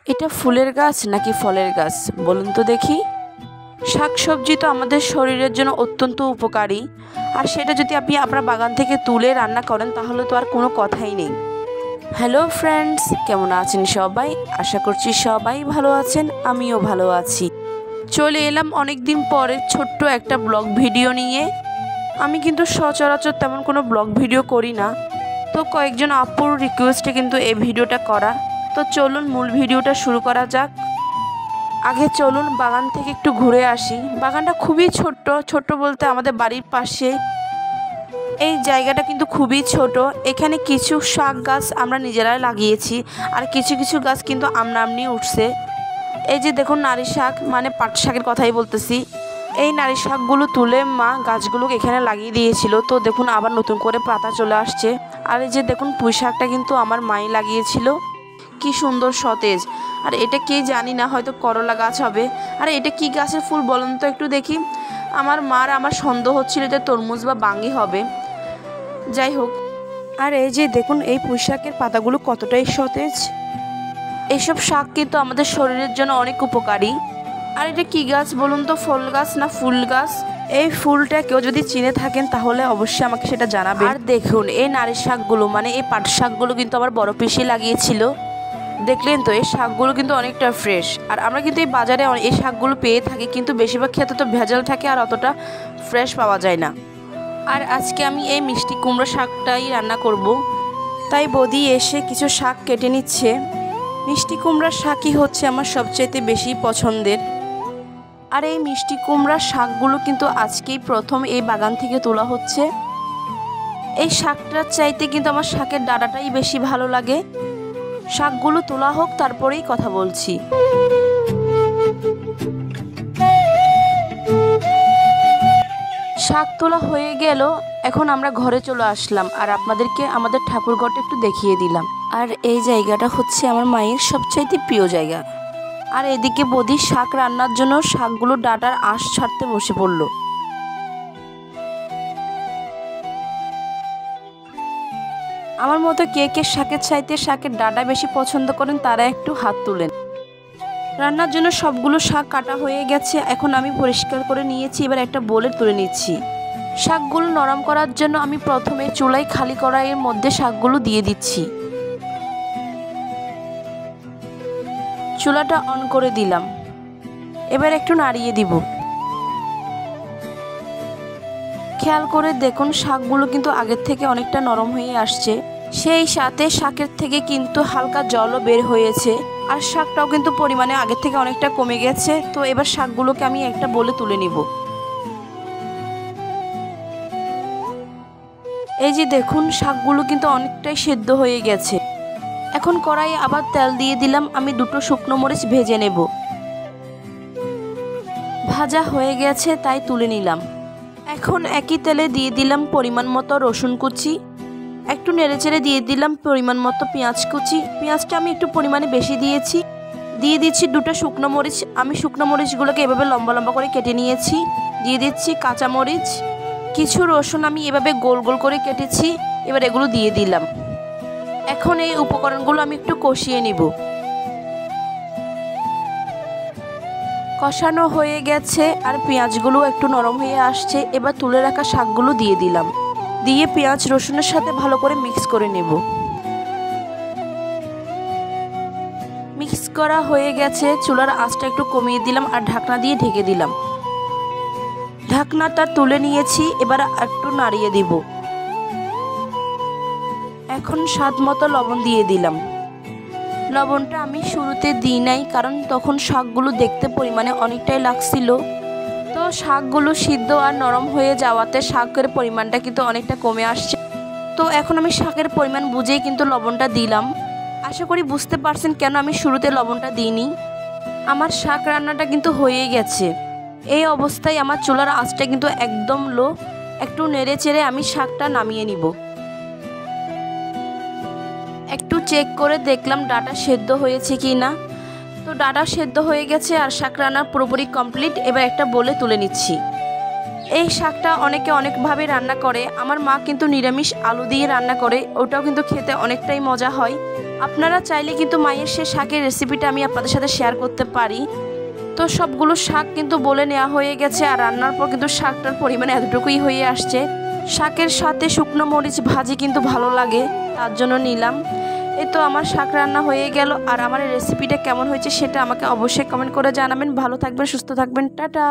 এটা ফুলের গাছ নাকি ফলের গাছ বলুন তো দেখি। শাকসবজি তো আমাদের শরীরের জন্য অত্যন্ত উপকারী, আর সেটা যদি আপনি আপনার বাগান থেকে তুলে রান্না করেন তাহলে তো আর কোনো কথাই নেই। হ্যালো ফ্রেন্ডস, কেমন আছেন সবাই? আশা করছি সবাই ভালো আছেন, আমিও ভালো আছি। চলে এলাম অনেক দিন পরে ছোট্ট একটা ব্লগ ভিডিও নিয়ে। আমি কিন্তু সচরাচর তেমন কোনো ব্লগ ভিডিও করি না, তো কয়েকজন আপুর রিকোয়েস্টে কিন্তু এই ভিডিওটা করা। তো চলুন মূল ভিডিওটা শুরু করা যাক। আগে চলুন বাগান থেকে একটু ঘুরে আসি। বাগানটা খুবই ছোট্ট বলতে আমাদের বাড়ির পাশে। এই জায়গাটা কিন্তু খুবই ছোট। এখানে কিছু শাক গাছ আমরা নিজেরাই লাগিয়েছি, আর কিছু কিছু গাছ কিন্তু আমনি উঠছে। এই যে দেখুন নারী শাক, মানে পাট শাকের কথাই বলতেছি। এই নারী শাকগুলো তুলে মা গাছগুলো এখানে লাগিয়ে দিয়েছিল, তো দেখুন আবার নতুন করে পাতা চলে আসছে। আর এই যে দেখুন পুঁই শাকটা কিন্তু আমার মাই লাগিয়েছিল, কি সুন্দর সতেজ। আর এটা কি জানি না, হয়তো করলা গাছ হবে। আর এটা কি গাছের ফুল বলুন তো একটু দেখি। আমার সন্দেহ হচ্ছিল যে তরমুজ বা বাঙ্গি হবে, যাই হোক। আর এই যে দেখুন এই পুঁই শাকের পাতাগুলো কতটাই সতেজ। এইসব শাক কিন্তু আমাদের শরীরের জন্য অনেক উপকারী। আর এটা কি গাছ বলুন তো, ফল গাছ না ফুল গাছ? এই ফুলটা কেউ যদি চিনে থাকেন তাহলে অবশ্যই আমাকে সেটা জানাবেন। আর দেখুন এই নারী শাকগুলো, মানে এই পাট শাকগুলো কিন্তু আমার বড় পিসি লাগিয়েছিল। দেখলেন তো, এই শাকগুলো কিন্তু অনেকটা ফ্রেশ। আর আমরা কিন্তু এই বাজারে এই শাকগুলো পেয়ে থাকি, কিন্তু বেশিরভাগ ক্ষেত্রে তো ভেজাল থাকে আর অতটা ফ্রেশ পাওয়া যায় না। আর আজকে আমি এই মিষ্টি কুমড়ো শাকটাই রান্না করব, তাই বৌদি এসে কিছু শাক কেটে নিচ্ছে। মিষ্টি কুমড়ার শাকই হচ্ছে আমার সবচাইতে বেশি পছন্দের। আর এই মিষ্টি কুমড়ার শাকগুলো কিন্তু আজকেই প্রথম এই বাগান থেকে তোলা হচ্ছে। এই শাকটার চাইতে কিন্তু আমার শাকের ডাঁটাটাই বেশি ভালো লাগে। শাকগুলো তোলা হোক, তারপরেই কথা বলছি। শাক তোলা হয়ে গেল, এখন আমরা ঘরে চলে আসলাম আর আপনাদেরকে আমাদের ঠাকুর ঘরটা একটু দেখিয়ে দিলাম। আর এই জায়গাটা হচ্ছে আমার মায়ের সবচাইতে প্রিয় জায়গা। আর এদিকে বৌদি শাক রান্নার জন্য শাকগুলো ডাঁটার আঁশ ছাড়তে বসে পড়ল। আমার মতো কে কে শাকের চাইতে শাকের ডাঁটা বেশি পছন্দ করেন তারা একটু হাত তুলেন। রান্নার জন্য সবগুলো শাক কাটা হয়ে গেছে, এখন আমি পরিষ্কার করে নিয়েছি, এবার একটা বোলে তুলে নিচ্ছি। শাকগুলো নরম করার জন্য আমি প্রথমে চুলায় খালি কড়াইয়ের মধ্যে শাকগুলো দিয়ে দিচ্ছি। চুলাটা অন করে দিলাম, এবার একটু নাড়িয়ে দিব। খেয়াল করে দেখুন শাকগুলো কিন্তু আগের থেকে অনেকটা নরম হয়ে আসছে, সেই সাথে শাকের থেকে কিন্তু হালকা জলও বের হয়েছে। আর শাকটাও কিন্তু পরিমাণে আগের থেকে অনেকটা কমে গেছে। তো এবার শাকগুলোকে আমি একটা বলে তুলে নিব। এই যে দেখুন শাকগুলো কিন্তু অনেকটাই সেদ্ধ হয়ে গেছে। এখন কড়াইয়ে আবার তেল দিয়ে দিলাম, আমি দুটো শুকনো মরিচ ভেজে নেব। ভাজা হয়ে গেছে তাই তুলে নিলাম। এখন একই তেলে দিয়ে দিলাম পরিমাণ মতো রসুন কুচি, একটু নেড়েচেড়ে দিয়ে দিলাম পরিমাণ মতো পেঁয়াজ কুচি। পেঁয়াজটা আমি একটু পরিমাণে বেশি দিয়েছি। দিয়ে দিচ্ছি দুটো শুকনো মরিচ, আমি শুকনো মরিচগুলোকে এভাবে লম্বা লম্বা করে কেটে নিয়েছি। দিয়ে দিচ্ছি কাঁচা মরিচ, কিছু রসুন আমি এভাবে গোল গোল করে কেটেছি, এবার এগুলো দিয়ে দিলাম। এখন এই উপকরণগুলো আমি একটু কষিয়ে নিব। কষানো হয়ে গেছে আর পেঁয়াজগুলো একটু নরম হয়ে আসছে, এবার তুলে রাখা শাকগুলো দিয়ে দিলাম। দিয়ে পেঁয়াজ রসুনের সাথে ভালো করে মিক্স করে নেব। মিক্স করা হয়ে গেছে, চুলার আঁচটা একটু কমিয়ে দিলাম আর ঢাকনা দিয়ে ঢেকে দিলাম। ঢাকনাটা তুলে নিয়েছি, এবার একটু নাড়িয়ে দিব। এখন স্বাদ মতো লবণ দিয়ে দিলাম। লবণটা আমি শুরুতে দিই নাই, কারণ তখন শাকগুলো দেখতে পরিমাণে অনেকটাই লাগছিল। তো শাকগুলো সিদ্ধ আর নরম হয়ে যাওয়াতে শাকের পরিমাণটা কিন্তু অনেকটা কমে আসছে। তো এখন আমি শাকের পরিমাণ বুঝেই কিন্তু লবণটা দিলাম। আশা করি বুঝতে পারছেন কেন আমি শুরুতে লবণটা দিইনি। আমার শাক রান্নাটা কিন্তু হয়ে গেছে। এই অবস্থায় আমার চুলার আঁচটা কিন্তু একদম লো। একটু নেড়ে চেড়ে আমি শাকটা নামিয়ে নিব। একটু চেক করে দেখলাম ডাঁটা সেদ্ধ হয়েছে কি না। তো ডাঁটা সেদ্ধ হয়ে গেছে আর শাক রান্না পুরোপুরি কমপ্লিট। এবার একটা বলে তুলে নিচ্ছি। এই শাকটা অনেকে অনেকভাবে রান্না করে। আমার মা কিন্তু নিরামিষ আলু দিয়ে রান্না করে, ওটাও কিন্তু খেতে অনেকটাই মজা হয়। আপনারা চাইলে কিন্তু মায়ের সে শাকের রেসিপিটা আমি আপনাদের সাথে শেয়ার করতে পারি। তো সবগুলো শাক কিন্তু বলে নেওয়া হয়ে গেছে, আর রান্নার পর কিন্তু শাকটার পরিমাণ এতটুকুই হয়ে আসছে। শাকের সাথে শুকনো মরিচ ভাজি কিন্তু ভালো লাগে, তার জন্য নিলাম। এই তো আমার শাক রান্না হয়ে গেল। আর আমার এই রেসিপিটা কেমন হয়েছে সেটা আমাকে অবশ্যই কমেন্ট করে জানাবেন। ভালো থাকবেন, সুস্থ থাকবেন, টাটা।